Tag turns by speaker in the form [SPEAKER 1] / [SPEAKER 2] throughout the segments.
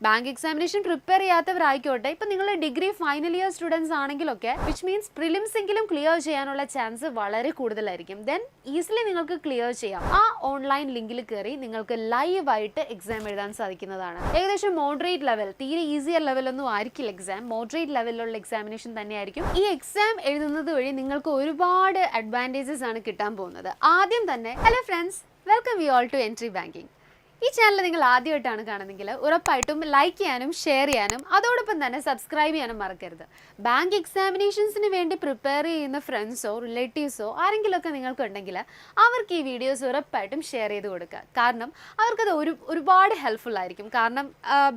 [SPEAKER 1] Bank examination prepare ചെയ്യാത്തവരായിക്കോട്ടെ, ഇപ്പം നിങ്ങൾ ഡിഗ്രി ഫൈനൽ ഇയർ സ്റ്റുഡൻസ് ആണെങ്കിലൊക്കെ വിച്ച് മീൻസ് പ്രിലിംസ് എങ്കിലും ക്ലിയർ ചെയ്യാനുള്ള ചാൻസ് വളരെ കൂടുതലായിരിക്കും. ദെൻ ഈസിലി നിങ്ങൾക്ക് ക്ലിയർ ചെയ്യാം. ആ ഓൺലൈൻ ലിങ്കിൽ കയറി നിങ്ങൾക്ക് ലൈവായിട്ട് എക്സാം എഴുതാൻ സാധിക്കുന്നതാണ്. ഏകദേശം മോഡറേറ്റ് ലെവൽ, തീരെ ഈസിയർ ലെവലൊന്നും ആയിരിക്കില്ല എക്സാം, മോഡറേറ്റ് ലെവലിലുള്ള എക്സാമിനേഷൻ തന്നെയായിരിക്കും. ഈ എക്സാം എഴുതുന്നത് വഴി നിങ്ങൾക്ക് ഒരുപാട് അഡ്വാൻറ്റേജസ് ആണ് കിട്ടാൻ പോകുന്നത്. ആദ്യം തന്നെ hello friends, welcome you all to entry banking. ഈ ചാനൽ നിങ്ങൾ ആദ്യമായിട്ടാണ് കാണുന്നതെങ്കിൽ ഉറപ്പായിട്ടും ലൈക്ക് ചെയ്യാനും ഷെയർ ചെയ്യാനും അതോടൊപ്പം തന്നെ സബ്സ്ക്രൈബ് ചെയ്യാനും മറക്കരുത്. ബാങ്ക് എക്സാമിനേഷൻസിന് വേണ്ടി പ്രിപ്പയർ ചെയ്യുന്ന ഫ്രണ്ട്സോ റിലേറ്റീവ്സോ ആരെങ്കിലുമൊക്കെ നിങ്ങൾക്കുണ്ടെങ്കിൽ അവർക്ക് ഈ വീഡിയോസ് ഉറപ്പായിട്ടും ഷെയർ ചെയ്ത് കൊടുക്കുക. കാരണം അവർക്കത് ഒരുപാട് ഹെൽപ്ഫുൾ ആയിരിക്കും. കാരണം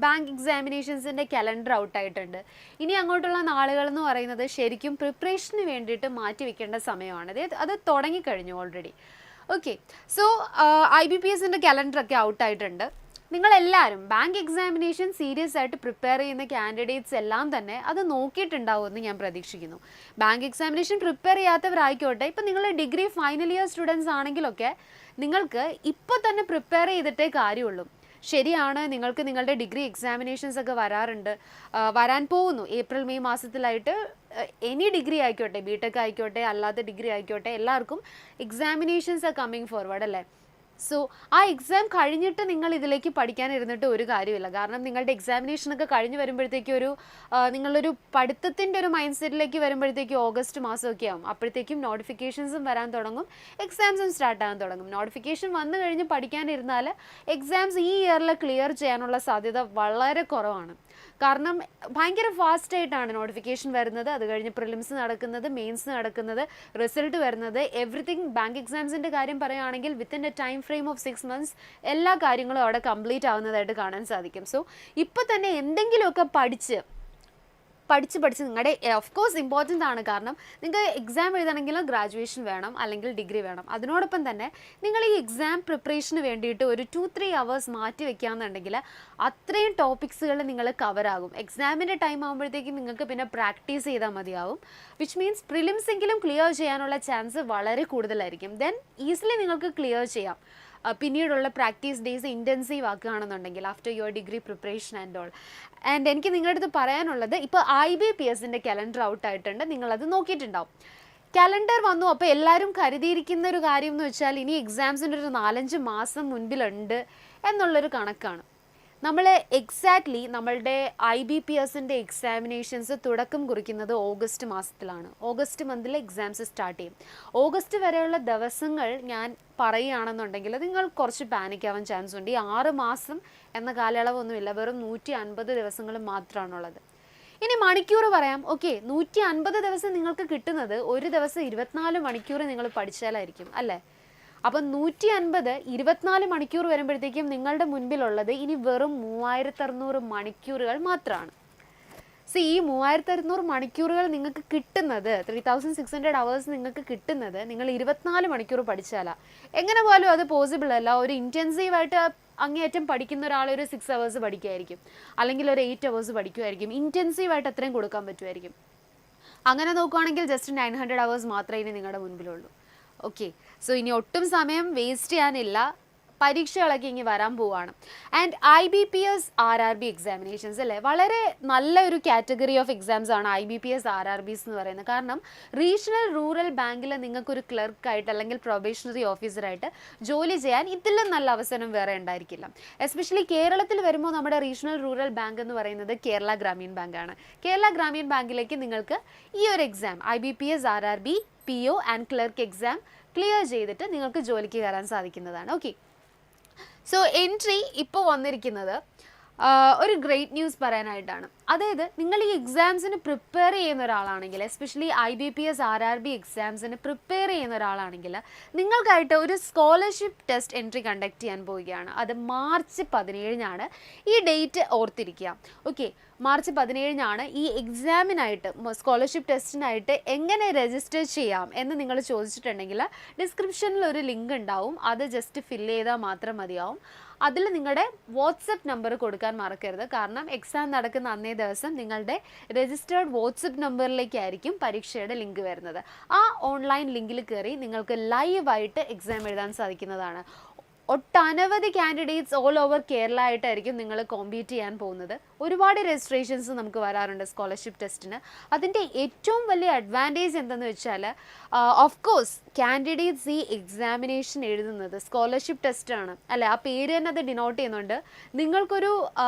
[SPEAKER 1] ബാങ്ക് എക്സാമിനേഷൻസിൻ്റെ കലണ്ടർ ഔട്ടായിട്ടുണ്ട്. ഇനി അങ്ങോട്ടുള്ള നാളുകൾ എന്ന് പറയുന്നത് ശരിക്കും പ്രിപ്പറേഷന് വേണ്ടിയിട്ട് മാറ്റി വെക്കേണ്ട സമയമാണ്. അത് തുടങ്ങിക്കഴിഞ്ഞു ഓൾറെഡി. ഓക്കെ, സോ IBPSൻ്റെ കലണ്ടറൊക്കെ ഔട്ടായിട്ടുണ്ട്. നിങ്ങളെല്ലാവരും ബാങ്ക് എക്സാമിനേഷൻ സീരിയസ് ആയിട്ട് പ്രിപ്പയർ ചെയ്യുന്ന കാൻഡിഡേറ്റ്സ് എല്ലാം തന്നെ അത് നോക്കിയിട്ടുണ്ടാവുമെന്ന് ഞാൻ പ്രതീക്ഷിക്കുന്നു. ബാങ്ക് എക്സാമിനേഷൻ പ്രിപ്പയർ ചെയ്യാത്തവരായിക്കോട്ടെ, ഇപ്പം നിങ്ങൾ ഡിഗ്രി ഫൈനൽ ഇയർ സ്റ്റുഡൻസ് ആണെങ്കിലൊക്കെ നിങ്ങൾക്ക് ഇപ്പോൾ തന്നെ പ്രിപ്പയർ ചെയ്തിട്ടേ കാര്യമുള്ളൂ. ശരിയാണ്, നിങ്ങൾക്ക് നിങ്ങളുടെ ഡിഗ്രി എക്സാമിനേഷൻസ് ഒക്കെ വരാൻ പോകുന്നു. ഏപ്രിൽ മെയ് മാസത്തിലായിട്ട് എനി ഡിഗ്രി ആയിക്കോട്ടെ, ബിടെക് ആയിക്കോട്ടെ, അല്ലാത്ത ഡിഗ്രി ആയിക്കോട്ടെ, എല്ലാവർക്കും എക്സാമിനേഷൻസ് ആർ കമ്മിങ് ഫോർവേഡ് അല്ലേ. സോ ആ എക്സാം കഴിഞ്ഞിട്ട് നിങ്ങൾ ഇതിലേക്ക് പഠിക്കാൻ ഇരുന്നിട്ട് ഒരു കാര്യമില്ല. കാരണം നിങ്ങളുടെ എക്സാമിനേഷനൊക്കെ കഴിഞ്ഞ് വരുമ്പോഴത്തേക്കും നിങ്ങളൊരു പഠിത്തത്തിൻ്റെ ഒരു മൈൻഡ് സെറ്റിലേക്ക് വരുമ്പോഴത്തേക്കും ഓഗസ്റ്റ് മാസമൊക്കെ ആവും. അപ്പോഴത്തേക്കും നോട്ടിഫിക്കേഷൻസും വരാൻ തുടങ്ങും, എക്സാംസും സ്റ്റാർട്ട് ആകാൻ തുടങ്ങും. നോട്ടിഫിക്കേഷൻ വന്നു കഴിഞ്ഞ് പഠിക്കാനിരുന്നാൽ എക്സാംസ് ഈ ഇയറിൽ ക്ലിയർ ചെയ്യാനുള്ള സാധ്യത വളരെ കുറവാണ്. കാരണം ഭയങ്കര ഫാസ്റ്റ് ആയിട്ടാണ് നോട്ടിഫിക്കേഷൻ വരുന്നത്, അത് കഴിഞ്ഞ് പ്രിലിംസ് നടക്കുന്നത്, മെയിൻസ് നടക്കുന്നത്, റിസൾട്ട് വരുന്നത്, എവറിത്തിങ്. ബാങ്ക് എക്സാംസിൻ്റെ കാര്യം പറയുകയാണെങ്കിൽ within A time frame of 6 months എല്ലാ കാര്യങ്ങളും അവിടെ കംപ്ലീറ്റ് ആവുന്നതായിട്ട് കാണാൻ സാധിക്കും. സോ ഇപ്പോൾ തന്നെ എന്തെങ്കിലുമൊക്കെ പഠിച്ച് നിങ്ങളുടെ ഓഫ് കോഴ്സ് ഇമ്പോർട്ടൻ്റ് ആണ്. കാരണം നിങ്ങൾക്ക് എക്സാം എഴുതണമെങ്കിൽ ഗ്രാജുവേഷൻ വേണം, അല്ലെങ്കിൽ ഡിഗ്രി വേണം. അതിനോടൊപ്പം തന്നെ നിങ്ങൾ ഈ എക്സാം പ്രിപ്പറേഷന് വേണ്ടിയിട്ട് ഒരു 2-3 hours മാറ്റി വെക്കുകയാണെന്നുണ്ടെങ്കിൽ അത്രയും ടോപ്പിക്സുകൾ നിങ്ങൾ കവറാകും. എക്സാമിൻ്റെ ടൈം ആകുമ്പോഴത്തേക്കും നിങ്ങൾക്ക് പിന്നെ പ്രാക്ടീസ് ചെയ്താൽ മതിയാവും. വിച്ച് മീൻസ് പ്രിലിംസ് എങ്കിലും ക്ലിയർ ചെയ്യാനുള്ള ചാൻസ് വളരെ കൂടുതലായിരിക്കും. ദെൻ ഈസിലി നിങ്ങൾക്ക് ക്ലിയർ ചെയ്യാം. പിന്നീടുള്ള പ്രാക്ടീസ് ഡേയ്സ് ഇൻറ്റൻസീവ് ആക്കുകയാണെന്നുണ്ടെങ്കിൽ after your degree preparation and all. And എനിക്ക് നിങ്ങളുടെ അടുത്ത് പറയാനുള്ളത്, ഇപ്പോൾ IBPSൻ്റെ കലണ്ടർ ഔട്ടായിട്ടുണ്ട്, നിങ്ങളത് നോക്കിയിട്ടുണ്ടാവും. കലണ്ടർ വന്നു, അപ്പോൾ എല്ലാവരും കരുതിയിരിക്കുന്ന ഒരു കാര്യം എന്ന് വെച്ചാൽ ഇനി എക്സാംസിൻ്റെ ഒരു 4-5 മാസം മുൻപിലുണ്ട് എന്നുള്ളൊരു കണക്കാണ്. നമ്മൾ എക്സാക്ട്ലി നമ്മളുടെ IBPSൻ്റെ എക്സാമിനേഷൻസ് തുടക്കം കുറിക്കുന്നത് ഓഗസ്റ്റ് മാസത്തിലാണ്. ഓഗസ്റ്റ് മന്തിൽ എക്സാംസ് സ്റ്റാർട്ട് ചെയ്യും. ഓഗസ്റ്റ് വരെയുള്ള ദിവസങ്ങൾ ഞാൻ പറയുകയാണെന്നുണ്ടെങ്കിൽ നിങ്ങൾ കുറച്ച് പാനിക്കാവാൻ ചാൻസ് ഉണ്ട്. ഈ 6 മാസം എന്ന കാലയളവൊന്നുമില്ല, വെറും 150 ദിവസങ്ങൾ മാത്രമാണുള്ളത്. ഇനി മണിക്കൂർ പറയാം. ഓക്കെ, 150 ദിവസം നിങ്ങൾക്ക് കിട്ടുന്നത് ഒരു ദിവസം 24 മണിക്കൂർ നിങ്ങൾ പഠിച്ചാലായിരിക്കും അല്ലേ. അപ്പം 150 24 മണിക്കൂർ വരുമ്പോഴത്തേക്കും നിങ്ങളുടെ മുൻപിലുള്ളത് ഇനി വെറും 3600 മണിക്കൂറുകൾ മാത്രമാണ്. സോ ഈ 3600 മണിക്കൂറുകൾ നിങ്ങൾക്ക് കിട്ടുന്നത്, 3600 hours നിങ്ങൾക്ക് കിട്ടുന്നത് നിങ്ങൾ 24 മണിക്കൂർ പഠിച്ചാലാ. എങ്ങനെ പോലും അത് പോസിബിൾ അല്ല. ഒരു ഇൻറ്റൻസീവായിട്ട് അങ്ങേയറ്റം പഠിക്കുന്ന ഒരാൾ ഒരു 6 hours പഠിക്കുമായിരിക്കും, അല്ലെങ്കിൽ ഒരു 8 hours പഠിക്കുമായിരിക്കും. ഇൻറ്റൻസീവായിട്ട് അത്രയും കൊടുക്കാൻ പറ്റുമായിരിക്കും. അങ്ങനെ നോക്കുകയാണെങ്കിൽ ജസ്റ്റ് 900 hours മാത്രമേ ഇനി നിങ്ങളുടെ മുൻപിലുള്ളൂ. ഓക്കെ, സോ ഇനി ഒട്ടും സമയം വേസ്റ്റ് ചെയ്യാനില്ല. പരീക്ഷകളൊക്കെ ഇനി വരാൻ പോവുകയാണ്. ആൻഡ് IBPS RRB എക്സാമിനേഷൻസ് അല്ലേ, വളരെ നല്ലൊരു കാറ്റഗറി ഓഫ് എക്സാംസ് ആണ് IBPS RRBs എന്ന് പറയുന്നത്. കാരണം റീജിയണൽ റൂറൽ ബാങ്കിൽ നിങ്ങൾക്കൊരു ക്ലർക്കായിട്ട് അല്ലെങ്കിൽ പ്രൊബേഷണറി ഓഫീസറായിട്ട് ജോലി ചെയ്യാൻ ഇതിലും നല്ല അവസരം വേറെ ഉണ്ടായിരിക്കില്ല. എസ്പെഷ്യലി കേരളത്തിൽ വരുമ്പോൾ നമ്മുടെ റീജിയണൽ റൂറൽ ബാങ്ക് എന്ന് പറയുന്നത് കേരള ഗ്രാമീൺ ബാങ്കാണ്. കേരള ഗ്രാമീൺ ബാങ്കിലേക്ക് നിങ്ങൾക്ക് ഈ ഒരു exam IBPS RRB PO and clerk exam clear ചെയ്തിട്ട് നിങ്ങൾക്ക് ജോലിക്ക് കയറാൻ സാധിക്കുന്നതാണ്. ഓക്കെ, സോ എൻട്രി ഇപ്പോൾ വന്നിരിക്കുന്നത് ഒരു ഗ്രേറ്റ് ന്യൂസ് പറയാനായിട്ടാണ്. അതായത് നിങ്ങൾ ഈ എക്സാംസിന് പ്രിപ്പയർ ചെയ്യുന്ന ഒരാളാണെങ്കിൽ, എസ്പെഷ്യലി IBPS RRB എക്സാംസിന് പ്രിപ്പയർ ചെയ്യുന്ന ഒരാളാണെങ്കിൽ നിങ്ങൾക്കായിട്ട് ഒരു സ്കോളർഷിപ്പ് ടെസ്റ്റ് എൻട്രി കണ്ടക്ട് ചെയ്യാൻ പോവുകയാണ്. അത് മാർച്ച് 17-നാണ്. ഈ ഡേറ്റ് ഓർത്തിരിക്കുക. ഓക്കെ, മാർച്ച് 17-നാണ്. ഈ എക്സാമിനായിട്ട്, സ്കോളർഷിപ്പ് ടെസ്റ്റിനായിട്ട് എങ്ങനെ രജിസ്റ്റർ ചെയ്യാം എന്ന് നിങ്ങൾ ചോദിച്ചിട്ടുണ്ടെങ്കിൽ ഡിസ്ക്രിപ്ഷനിൽ ഒരു ലിങ്ക് ഉണ്ടാവും. അത് ജസ്റ്റ് ഫില്ല് ചെയ്താൽ മാത്രം മതിയാവും. അതിൽ നിങ്ങളുടെ വാട്സപ്പ് നമ്പർ കൊടുക്കാൻ മറക്കരുത്. കാരണം എക്സാം നടക്കുന്ന അന്നേ ദിവസം നിങ്ങളുടെ രജിസ്റ്റേർഡ് വാട്സപ്പ് നമ്പറിലേക്കായിരിക്കും പരീക്ഷയുടെ ലിങ്ക് വരുന്നത്. ആ ഓൺലൈൻ ലിങ്കിൽ കയറി നിങ്ങൾക്ക് ലൈവായിട്ട് എക്സാം എഴുതാൻ സാധിക്കുന്നതാണ്. ഒട്ടനവധി കാൻഡിഡേറ്റ്സ് ഓൾ ഓവർ കേരള ആയിട്ടായിരിക്കും നിങ്ങൾ കോമ്പീറ്റ് ചെയ്യാൻ പോകുന്നത്. ഒരുപാട് രജിസ്ട്രേഷൻസ് നമുക്ക് വരാറുണ്ട് സ്കോളർഷിപ്പ് ടെസ്റ്റിന്. അതിൻ്റെ ഏറ്റവും വലിയ അഡ്വാൻറ്റേജ് എന്തെന്ന് വെച്ചാൽ, ഓഫ് കോഴ്സ് കാൻഡിഡേറ്റ്സ് ഈ എക്സാമിനേഷൻ എഴുതുന്നത് സ്കോളർഷിപ്പ് ടെസ്റ്റാണ് അല്ലേ, ആ പേര് തന്നെ അത് ഡിനോട്ട് ചെയ്യുന്നുണ്ട്. നിങ്ങൾക്കൊരു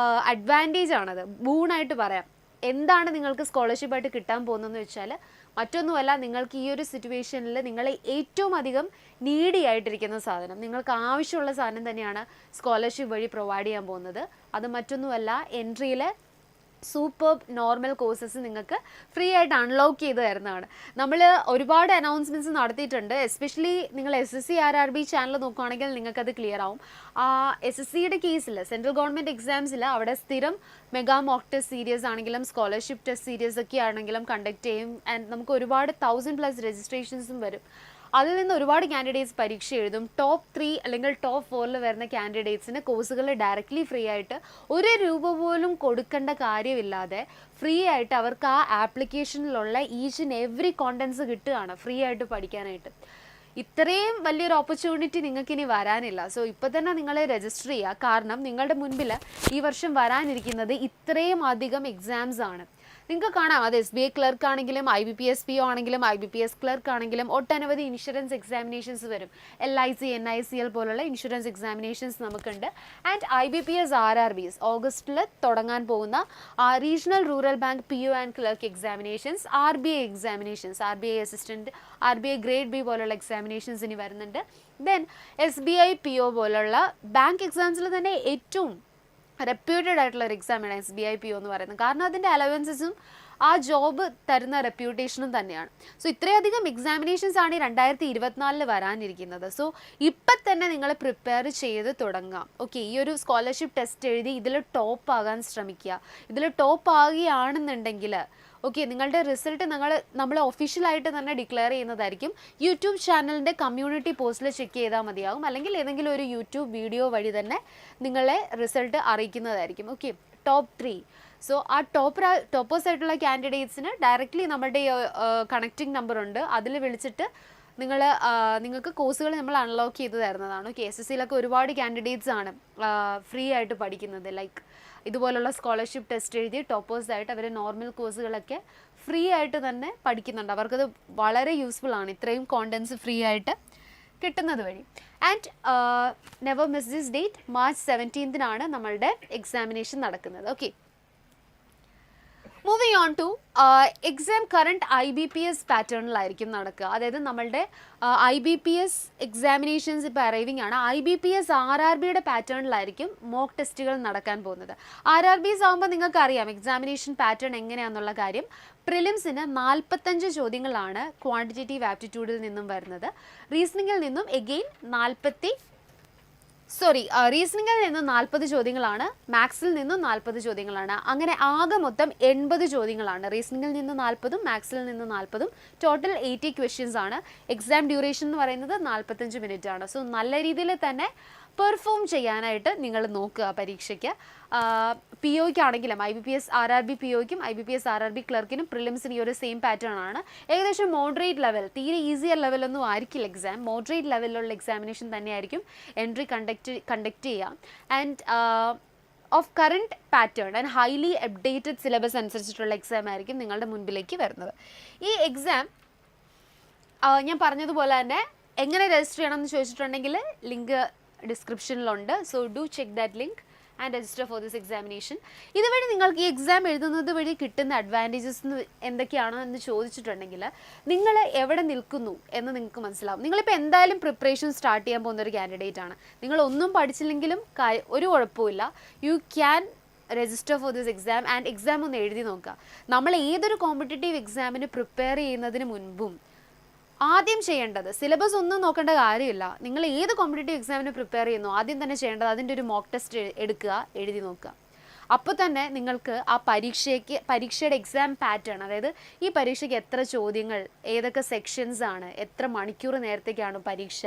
[SPEAKER 1] അഡ്വാൻറ്റേജ് ആണത്, ബൂണായിട്ട് പറയാം. എന്താണ് നിങ്ങൾക്ക് സ്കോളർഷിപ്പായിട്ട് കിട്ടാൻ പോകുന്നതെന്ന് വെച്ചാൽ മറ്റൊന്നുമല്ല, നിങ്ങൾക്ക് ഈ ഒരു സിറ്റുവേഷനിൽ നിങ്ങളെ ഏറ്റവും അധികം നീഡി ആയിട്ടിരിക്കുന്ന സാധനം, നിങ്ങൾക്ക് ആവശ്യമുള്ള സാധനം തന്നെയാണ് സ്കോളർഷിപ്പ് വഴി പ്രൊവൈഡ് ചെയ്യാൻ പോകുന്നത്. അത് മറ്റൊന്നുമല്ല, എൻട്രിയിലെ സൂപ്പർ നോർമൽ കോഴ്സസ് നിങ്ങൾക്ക് ഫ്രീ ആയിട്ട് അൺലോക്ക് ചെയ്ത് തരുന്നതാണ്. നമ്മൾ ഒരുപാട് അനൗൺസ്മെൻറ്റ്സ് നടത്തിയിട്ടുണ്ട്. എസ്പെഷ്യലി നിങ്ങൾ SSC RRB ചാനൽ നോക്കുകയാണെങ്കിൽ നിങ്ങൾക്കത് ക്ലിയർ ആവും. SSCയുടെ കേസിൽ സെൻട്രൽ ഗവൺമെൻറ് എക്സാംസിൽ അവിടെ സ്ഥിരം മെഗാ മോക്ക് ടെസ്റ്റ് സീരീസ് ആണെങ്കിലും സ്കോളർഷിപ്പ് ടെസ്റ്റ് സീരീസ് ഒക്കെ ആണെങ്കിലും കണ്ടക്ട് ചെയ്യും. ആൻഡ് നമുക്ക് ഒരുപാട് 1000+ രജിസ്ട്രേഷൻസും വരും. അതിൽ നിന്ന് ഒരുപാട് കാൻഡിഡേറ്റ്സ് പരീക്ഷ എഴുതും. ടോപ്പ് 3 അല്ലെങ്കിൽ ടോപ്പ് 4 വരുന്ന കാൻഡിഡേറ്റ്സിന് കോഴ്സുകൾ ഡയറക്റ്റ്ലി ഫ്രീ ആയിട്ട് ₹1 പോലും കൊടുക്കേണ്ട കാര്യമില്ലാതെ ഫ്രീ ആയിട്ട് അവർക്ക് ആ ആപ്ലിക്കേഷനിലുള്ള ഈച്ച് ആൻഡ് എവറി കോണ്ടൻസ് കിട്ടുകയാണ് ഫ്രീ ആയിട്ട് പഠിക്കാനായിട്ട്. ഇത്രയും വലിയൊരു ഓപ്പർച്യൂണിറ്റി നിങ്ങൾക്കിനി വരാനില്ല. സോ ഇപ്പോൾ തന്നെ നിങ്ങൾ രജിസ്റ്റർ ചെയ്യുക. കാരണം നിങ്ങളുടെ മുൻപിൽ ഈ വർഷം വരാനിരിക്കുന്നത് ഇത്രയും അധികം എക്സാംസ് ആണ്. നിങ്ങൾക്ക് കാണാം, അത് SBI ക്ലർക്ക് ആണെങ്കിലും IBPS PO ആണെങ്കിലും IBPS ക്ലർക്ക് ആണെങ്കിലും ഒട്ടനവധി ഇൻഷുറൻസ് എക്സാമിനേഷൻസ് വരും. LIC NICL പോലുള്ള ഇൻഷുറൻസ് എക്സാമിനേഷൻസ് നമുക്കുണ്ട്. ആൻഡ് IBPS RRBs ഓഗസ്റ്റിൽ തുടങ്ങാൻ പോകുന്ന regional rural bank PO and clerk examinations, RBI examinations, RBI assistant, RBI grade B പോലുള്ള എക്സാമിനേഷൻസ് ഇനി വരുന്നുണ്ട്. ദെൻ SBI PO പോലുള്ള ബാങ്ക് എക്സാംസിൽ തന്നെ ഏറ്റവും റെപ്യൂട്ടഡ് ആയിട്ടുള്ള ഒരു എക്സാമാണ് SBI PO എന്ന് പറയുന്നത്. കാരണം അതിൻ്റെ അലവൻസസും ആ ജോബ് തരുന്ന റെപ്യൂട്ടേഷനും തന്നെയാണ്. സോ ഇത്രയധികം എക്സാമിനേഷൻസ് ആണ് 2024 വരാനിരിക്കുന്നത്. സോ ഇപ്പം തന്നെ നിങ്ങൾ പ്രിപ്പയർ ചെയ്ത് തുടങ്ങാം. ഓക്കെ, ഈ ഒരു സ്കോളർഷിപ്പ് ടെസ്റ്റ് എഴുതി ഇതിൽ ടോപ്പ് ആകാൻ ശ്രമിക്കുക. ഇതിൽ ടോപ്പ് ആകുകയാണെന്നുണ്ടെങ്കിൽ ഓക്കെ, നിങ്ങളുടെ റിസൾട്ട് നമ്മൾ ഒഫീഷ്യലായിട്ട് തന്നെ ഡിക്ലെയർ ചെയ്യുന്നതായിരിക്കും. യൂട്യൂബ് ചാനലിൻ്റെ കമ്മ്യൂണിറ്റി പോസ്റ്റിൽ ചെക്ക് ചെയ്താൽ മതിയാകും. അല്ലെങ്കിൽ ഏതെങ്കിലും ഒരു യൂട്യൂബ് വീഡിയോ വഴി തന്നെ നിങ്ങളെ റിസൾട്ട് അറിയിക്കുന്നതായിരിക്കും. Okay, top 3. സോ ആ ടോപ്പേഴ്സ് ആയിട്ടുള്ള കാൻഡിഡേറ്റ്സിന് ഡയറക്റ്റ്ലി നമ്മുടെ കണക്റ്റിംഗ് നമ്പർ ഉണ്ട്, അതിൽ വിളിച്ചിട്ട് നിങ്ങൾക്ക് കോഴ്സുകൾ നമ്മൾ അൺലോക്ക് ചെയ്ത് തരുന്നതാണ്. ഓക്കെ, SSCയിലൊക്കെ ഒരുപാട് കാൻഡിഡേറ്റ്സ് ആണ് ഫ്രീ ആയിട്ട് പഠിക്കുന്നത്. ലൈക്ക് ഇതുപോലുള്ള സ്കോളർഷിപ്പ് ടെസ്റ്റ് എഴുതി ടോപ്പേഴ്സായിട്ട് അവർ നോർമൽ കോഴ്സുകളൊക്കെ ഫ്രീ ആയിട്ട് തന്നെ പഠിക്കുന്നുണ്ട്. അവർക്കത് വളരെ യൂസ്ഫുൾ ആണ്, ഇത്രയും കോണ്ടൻസ് ഫ്രീ ആയിട്ട് കിട്ടുന്നത് വഴി. And never miss this date, March 17 നമ്മളുടെ എക്സാമിനേഷൻ നടക്കുന്നത്. Okay, moving on two exam current IBPS പാറ്റേണിലായിരിക്കും നടക്കുക. അതായത് നമ്മളുടെ IBPS എക്സാമിനേഷൻസ് ഇപ്പോൾ അറൈവിംഗ് ആണ്. IBPS RRBയുടെ പാറ്റേണിലായിരിക്കും മോക്ക് ടെസ്റ്റുകൾ നടക്കാൻ പോകുന്നത്. RRBs ആകുമ്പോൾ നിങ്ങൾക്ക് അറിയാം എക്സാമിനേഷൻ പാറ്റേൺ എങ്ങനെയാണെന്നുള്ള കാര്യം. പ്രിലിംസിന് 45 ചോദ്യങ്ങളാണ് ക്വാണ്ടിറ്റേറ്റീവ് ആപ്റ്റിറ്റ്യൂഡിൽ നിന്നും വരുന്നത്. റീസണിങ്ങിൽ നിന്നും എഗെയിൻ റീസണിങ്ങിൽ നിന്ന് 40 ചോദ്യങ്ങളാണ്, മാത്സിൽ നിന്നും 40 ചോദ്യങ്ങളാണ്. അങ്ങനെ ആകെ മൊത്തം 80 ചോദ്യങ്ങളാണ്. റീസണിങ്ങിൽ നിന്ന് 40ഉം മാത്സിൽ നിന്ന് 40ഉം ടോട്ടൽ 80 ക്വസ്റ്റ്യൻസ് ആണ്. എക്സാം ഡ്യൂറേഷൻ എന്ന് പറയുന്നത് 45 മിനിറ്റ് ആണ്. സോ നല്ല രീതിയിൽ തന്നെ പെർഫോം ചെയ്യാനായിട്ട് നിങ്ങൾ നോക്കുക പരീക്ഷയ്ക്ക്. POയ്ക്കാണെങ്കിലും IBPS RRB POയ്ക്കും IBPS RRB ക്ലർക്കിനും പ്രിലിംസിന് ഈ ഒരു സെയിം പാറ്റേൺ ആണ്. ഏകദേശം മോഡറേറ്റ് ലെവൽ, തീരെ ഈസിയർ ലെവലൊന്നും ആയിരിക്കില്ല എക്സാം. മോഡറേറ്റ് ലെവലിലുള്ള എക്സാമിനേഷൻ തന്നെയായിരിക്കും എൻട്രി കണ്ടക്ട് ചെയ്യുക. And of current pattern and highly updated syllabus അനുസരിച്ചിട്ടുള്ള എക്സാം ആയിരിക്കും നിങ്ങളുടെ മുൻപിലേക്ക് വരുന്നത്. ഈ എക്സാം ഞാൻ പറഞ്ഞതുപോലെ തന്നെ എങ്ങനെ രജിസ്റ്റർ ചെയ്യണം എന്ന് ചോദിച്ചിട്ടുണ്ടെങ്കിൽ ലിങ്ക് ഡിസ്ക്രിപ്ഷനിലുണ്ട്. So do check that link and register for this examination. ഇതുവഴി നിങ്ങൾക്ക് ഈ എക്സാം എഴുതുന്നത് വഴി കിട്ടുന്ന അഡ്വാൻറ്റേജസ് എന്തൊക്കെയാണോ എന്ന് ചോദിച്ചിട്ടുണ്ടെങ്കിൽ നിങ്ങൾ എവിടെ നിൽക്കുന്നു എന്ന് നിങ്ങൾക്ക് മനസ്സിലാവും. നിങ്ങളിപ്പോൾ എന്തായാലും പ്രിപ്പറേഷൻ സ്റ്റാർട്ട് ചെയ്യാൻ പോകുന്ന ഒരു കാൻഡിഡേറ്റ് ആണ്. നിങ്ങളൊന്നും പഠിച്ചില്ലെങ്കിലും ഒരു കുഴപ്പമില്ല, you can register for this exam and exam ഒന്ന് എഴുതി നോക്കുക. നമ്മൾ ഏതൊരു കോമ്പറ്റേറ്റീവ് എക്സാമിന് പ്രിപ്പയർ ചെയ്യുന്നതിന് മുൻപും ആദ്യം ചെയ്യേണ്ടത്, സിലബസ് ഒന്നും നോക്കേണ്ട കാര്യമില്ല, നിങ്ങൾ ഏത് കോമ്പറ്റേറ്റീവ് എക്സാമിന് പ്രിപ്പയർ ചെയ്യുന്നു ആദ്യം തന്നെ ചെയ്യേണ്ടത് അതിൻ്റെ ഒരു മോക്ക് ടെസ്റ്റ് എടുക്കുക, എഴുതി നോക്കുക. അപ്പോൾ തന്നെ നിങ്ങൾക്ക് ആ പരീക്ഷയുടെ എക്സാം പാറ്റേൺ, അതായത് ഈ പരീക്ഷയ്ക്ക് എത്ര ചോദ്യങ്ങൾ, ഏതൊക്കെ സെക്ഷൻസ് ആണ്, എത്ര മണിക്കൂർ നേരത്തേക്കാണ് പരീക്ഷ,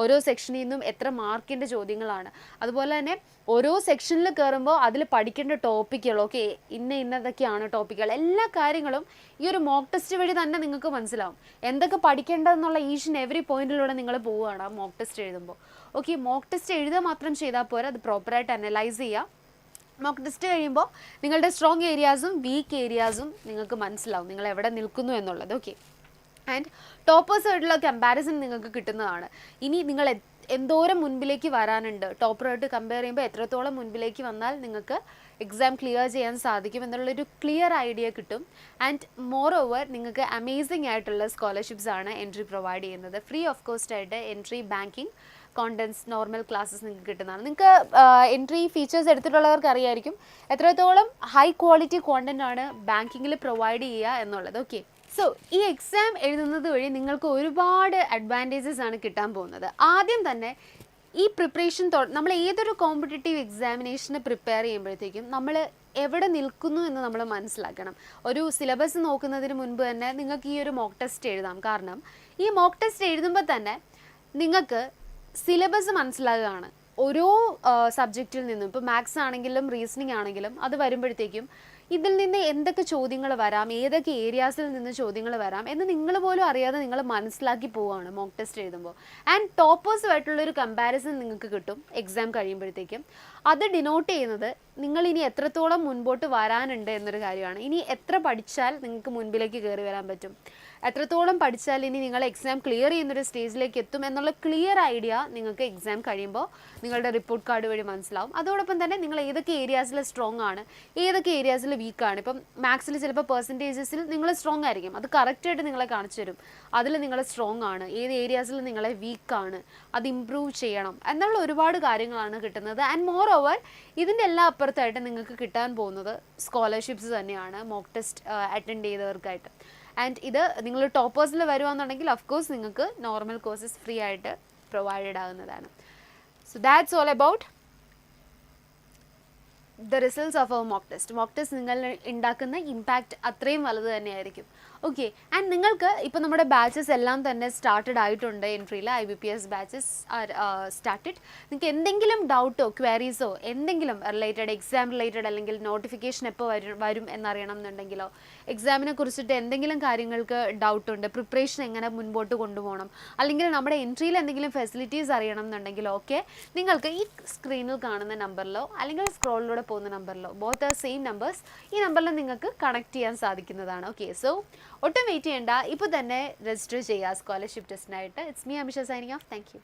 [SPEAKER 1] ഓരോ സെക്ഷനിൽ നിന്നും എത്ര മാർക്കിൻ്റെ ചോദ്യങ്ങളാണ്, അതുപോലെ തന്നെ ഓരോ സെക്ഷനിൽ കയറുമ്പോൾ അതിൽ പഠിക്കേണ്ട ടോപ്പിക്കുകൾ, ഓക്കെ ഇന്നതൊക്കെയാണ് ടോപ്പിക്കുകൾ, എല്ലാ കാര്യങ്ങളും ഈ ഒരു മോക്ക് ടെസ്റ്റ് വഴി തന്നെ നിങ്ങൾക്ക് മനസ്സിലാവും. എന്തൊക്കെ പഠിക്കേണ്ടതെന്നുള്ള ഈച്ച് ആൻഡ് എവറി പോയിന്റിലൂടെ നിങ്ങൾ പോവുകയാണ് മോക്ക് ടെസ്റ്റ് എഴുതുമ്പോൾ. ഓക്കെ, മോക്ക് ടെസ്റ്റ് എഴുതുക മാത്രം ചെയ്താൽ പോരാ, അത് പ്രോപ്പറായിട്ട് അനലൈസ് ചെയ്യുക. മോക്ക് ടെസ്റ്റ് കഴിയുമ്പോൾ നിങ്ങളുടെ സ്ട്രോങ് ഏരിയാസും വീക്ക് ഏരിയാസും നിങ്ങൾക്ക് മനസ്സിലാവും, നിങ്ങൾ എവിടെ നിൽക്കുന്നു എന്നുള്ളത്. ഓക്കെ, ആൻഡ് ടോപ്പേഴ്സായിട്ടുള്ള കമ്പാരിസൺ നിങ്ങൾക്ക് കിട്ടുന്നതാണ്. ഇനി നിങ്ങൾ എന്തോരം മുൻപിലേക്ക് വരാനുണ്ട്, ടോപ്പറായിട്ട് കമ്പയർ ചെയ്യുമ്പോൾ എത്രത്തോളം മുൻപിലേക്ക് വന്നാൽ നിങ്ങൾക്ക് എക്സാം ക്ലിയർ ചെയ്യാൻ സാധിക്കും എന്നുള്ളൊരു ക്ലിയർ ഐഡിയ കിട്ടും. ആൻഡ് മോർ ഓവർ നിങ്ങൾക്ക് അമേസിംഗ് ആയിട്ടുള്ള സ്കോളർഷിപ്സ് ആണ് എൻട്രി പ്രൊവൈഡ് ചെയ്യുന്നത്. ഫ്രീ ഓഫ് കോസ്റ്റ് ആയിട്ട് entry banking contents normal classes നിങ്ങൾക്ക് കിട്ടുന്നതാണ്. നിങ്ങൾക്ക് എൻട്രി ഫീച്ചേഴ്സ് എടുത്തിട്ടുള്ളവർക്ക് അറിയായിരിക്കും എത്രത്തോളം ഹൈ ക്വാളിറ്റി കോണ്ടൻ്റ് ആണ് ബാങ്കിങ്ങിൽ പ്രൊവൈഡ് ചെയ്യുക എന്നുള്ളത്. ഓക്കെ, സോ ഈ എക്സാം എഴുതുന്നത് വഴി നിങ്ങൾക്ക് ഒരുപാട് അഡ്വാൻറ്റേജസ് ആണ് കിട്ടാൻ പോകുന്നത്. ആദ്യം തന്നെ ഈ പ്രിപ്പറേഷൻ നമ്മൾ ഏതൊരു കോമ്പറ്റേറ്റീവ് എക്സാമിനേഷന് പ്രിപ്പയർ ചെയ്യുമ്പോഴത്തേക്കും നമ്മൾ എവിടെ നിൽക്കുന്നു എന്ന് നമ്മൾ മനസ്സിലാക്കണം. ഒരു സിലബസ് നോക്കുന്നതിന് മുൻപ് തന്നെ നിങ്ങൾക്ക് ഈ ഒരു മോക്ക് ടെസ്റ്റ് എഴുതാം. കാരണം ഈ മോക്ക് ടെസ്റ്റ് എഴുതുമ്പോൾ തന്നെ നിങ്ങൾക്ക് സിലബസ് മനസ്സിലാകുകയാണ്. ഓരോ സബ്ജക്റ്റിൽ നിന്നും, ഇപ്പോൾ മാത്സ് ആണെങ്കിലും റീസണിങ് ആണെങ്കിലും അത് വരുമ്പോഴത്തേക്കും ഇതിൽ നിന്ന് എന്തൊക്കെ ചോദ്യങ്ങൾ വരാം, ഏതൊക്കെ ഏരിയാസിൽ നിന്ന് ചോദ്യങ്ങൾ വരാം എന്ന് നിങ്ങൾ പോലും അറിയാതെ നിങ്ങൾ മനസ്സിലാക്കി പോവുകയാണ് മോക്ക് ടെസ്റ്റ് എഴുതുമ്പോൾ. ആൻഡ് ടോപ്പേഴ്സുമായിട്ടുള്ളൊരു കമ്പാരിസൺ നിങ്ങൾക്ക് കിട്ടും എക്സാം കഴിയുമ്പോഴത്തേക്കും. അത് ഡിനോട്ട് ചെയ്യുന്നത് നിങ്ങൾ ഇനി എത്രത്തോളം മുൻപോട്ട് വരാനുണ്ട് എന്നൊരു കാര്യമാണ്. ഇനി എത്ര പഠിച്ചാൽ നിങ്ങൾക്ക് മുൻപിലേക്ക് കയറി വരാൻ പറ്റും, എത്രത്തോളം പഠിച്ചാൽ ഇനി നിങ്ങൾ എക്സാം ക്ലിയർ ചെയ്യുന്നൊരു സ്റ്റേജിലേക്ക് എത്തും എന്നുള്ള ക്ലിയർ ഐഡിയ നിങ്ങൾക്ക് എക്സാം കഴിയുമ്പോൾ നിങ്ങളുടെ റിപ്പോർട്ട് കാർഡ് വഴി മനസ്സിലാവും. അതോടൊപ്പം തന്നെ നിങ്ങൾ ഏതൊക്കെ ഏരിയാസിൽ സ്ട്രോങ് ആണ്, ഏതൊക്കെ ഏരിയാസിൽ വീക്കാണ്. ഇപ്പം മാത്സിൽ ചിലപ്പോൾ പെർസെൻറ്റേജസിൽ നിങ്ങൾ സ്ട്രോങ് ആയിരിക്കും, അത് കറക്റ്റായിട്ട് നിങ്ങളെ കാണിച്ചു തരും. അതിൽ നിങ്ങൾ സ്ട്രോങ് ആണ്, ഏത് ഏരിയാസിൽ നിങ്ങളെ വീക്കാണ്, അത് ഇമ്പ്രൂവ് ചെയ്യണം എന്നുള്ള ഒരുപാട് കാര്യങ്ങളാണ് കിട്ടുന്നത്. ആൻഡ് മോർ ഓവർ ഇതിൻ്റെ എല്ലാ അപ്പുറത്തായിട്ട് നിങ്ങൾക്ക് കിട്ടാൻ പോകുന്നത് സ്കോളർഷിപ്സ് തന്നെയാണ് മോക്ക് ടെസ്റ്റ് അറ്റൻഡ് ചെയ്തവർക്കായിട്ട്. ആൻഡ് ഇത് നിങ്ങൾ ടോപ്പേഴ്സിൽ വരുവാണെന്നുണ്ടെങ്കിൽ അഫ്കോഴ്സ് നിങ്ങൾക്ക് നോർമൽ കോഴ്സസ് ഫ്രീ ആയിട്ട് പ്രൊവൈഡഡ് ആകുന്നതാണ്. So that's all about the results of our mock test. Mock test നിങ്ങൾ ഉണ്ടാക്കുന്ന ഇമ്പാക്റ്റ് അത്രയും വലുത് തന്നെയായിരിക്കും. ഓക്കെ, ആൻഡ് നിങ്ങൾക്ക് ഇപ്പോൾ നമ്മുടെ ബാച്ചസ് എല്ലാം തന്നെ സ്റ്റാർട്ടഡ് ആയിട്ടുണ്ട്. എൻട്രിയിൽ IBPS ബാച്ചസ് ആർ സ്റ്റാർട്ടഡ്. നിങ്ങൾക്ക് എന്തെങ്കിലും ഡൗട്ടോ ക്വയറീസോ എന്തെങ്കിലും എക്സാം റിലേറ്റഡ് അല്ലെങ്കിൽ നോട്ടിഫിക്കേഷൻ എപ്പോൾ വരും എന്നറിയണം എന്നുണ്ടെങ്കിലോ, എക്സാമിനെ കുറിച്ചിട്ട് എന്തെങ്കിലും കാര്യങ്ങൾക്ക് ഡൗട്ടുണ്ട്, പ്രിപ്പറേഷൻ എങ്ങനെ മുൻപോട്ട് കൊണ്ടുപോകണം, അല്ലെങ്കിൽ നമ്മുടെ എൻട്രിയിൽ എന്തെങ്കിലും ഫെസിലിറ്റീസ് അറിയണം എന്നുണ്ടെങ്കിലോ ഒക്കെ നിങ്ങൾക്ക് ഈ സ്ക്രീനിൽ കാണുന്ന നമ്പറിലോ അല്ലെങ്കിൽ സ്ക്രോളിലൂടെ പോകുന്ന നമ്പറിലോ, ബോത്ത് ആർ സെയിം നമ്പേഴ്സ്, ഈ നമ്പറിൽ നിങ്ങൾക്ക് കണക്ട് ചെയ്യാൻ സാധിക്കുന്നതാണ്. ഓക്കെ, സോ ഒട്ടും വെയിറ്റ് ചെയ്യേണ്ട, ഇപ്പോൾ തന്നെ രജിസ്റ്റർ ചെയ്യുക സ്കോളർഷിപ്പ് ടെസ്റ്റിനായിട്ട്. It's me Amisha signing off. Thank U.